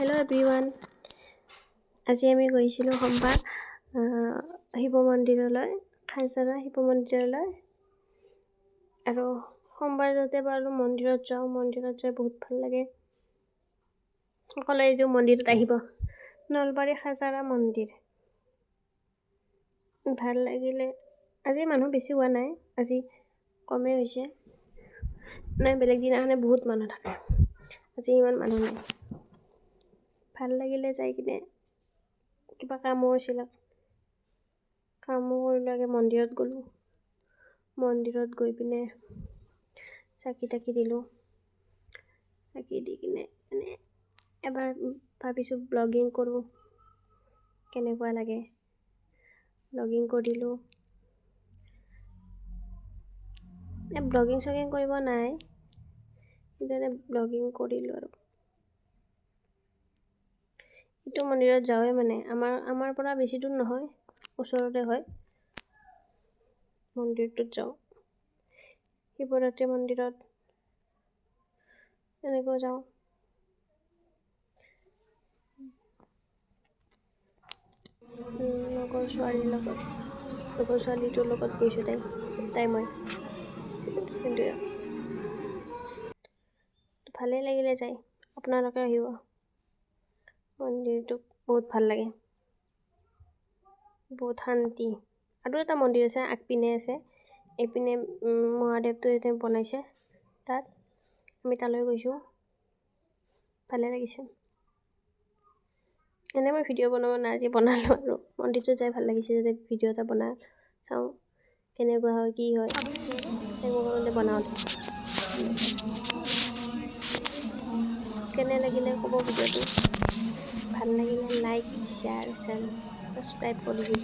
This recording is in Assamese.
হেল্ল' এভৰিৱান, আজি আমি গৈছিলোঁ সোমবাৰ শিৱ মন্দিৰলৈ, খাইছৰা শিৱ মন্দিৰলৈ। আৰু সোমবাৰ যাতে বাৰু মন্দিৰত যাওঁ, মন্দিৰত যাই বহুত ভাল লাগে। সকলোৱে এইটো মন্দিৰত আহিব, নলবাৰী খাইছৰা মন্দিৰ। ভাল লাগিলে। আজি মানুহ বেছি হোৱা নাই, আজি কমেই হৈছে। নাই বেলেগ দিনাখনে বহুত মানুহ থাকে, আজি ইমান মানুহ নাই। ভাল লাগিলে যাই কিনে। কিবা কামো আছিলে, কামো কৰিলাগে। মন্দিৰত গ'লোঁ, মন্দিৰত গৈ পিনে চাকি তাকি দিলোঁ। চাকি দি কিনে এবাৰ ভাবিছোঁ ব্লগিং কৰোঁ, কেনেকুৱা লাগে। ব্লগিং কৰিলোঁ। ব্লগিং চগিং কৰিব নাই, কিন্তু ব্লগিং কৰিলোঁ আৰু। এইটো মন্দিৰত যাওঁৱে মানে, আমাৰ পৰা বেছি দূৰ নহয়, ওচৰতে হয়। মন্দিৰটোত যাওঁ, শিৱৰাত্ৰি মন্দিৰত এনেকৈ যাওঁ। লগৰ ছোৱালীটোৰ লগত গৈছোঁ, তাই মই। সেইটোৱে ভালেই লাগিলে যাই। আপোনালোকে আহিব, মন্দিৰটো বহুত ভাল লাগে, বহুত শান্তি। আৰু এটা মন্দিৰ আছে, আগপিনে আছে, এইপিনে মহাদেৱটো এতিয়া বনাইছে। তাত আমি তালৈ গৈছোঁ, ভালে লাগিছে। মই ভিডিঅ' বনাব নাই, আজি বনালোঁ আৰু। মন্দিৰটোত যাই ভাল লাগিছে, যাতে ভিডিঅ' এটা বনাই চাওঁ কেনেকুৱা হয়, কি হয়, বনাওঁতে। কেনে লাগিলে ক'ব ভিডিঅ'টো। ভাল লাগিলে লাইক, শ্বেয়াৰ, ছাবস্ক্ৰাইব কৰি দিব।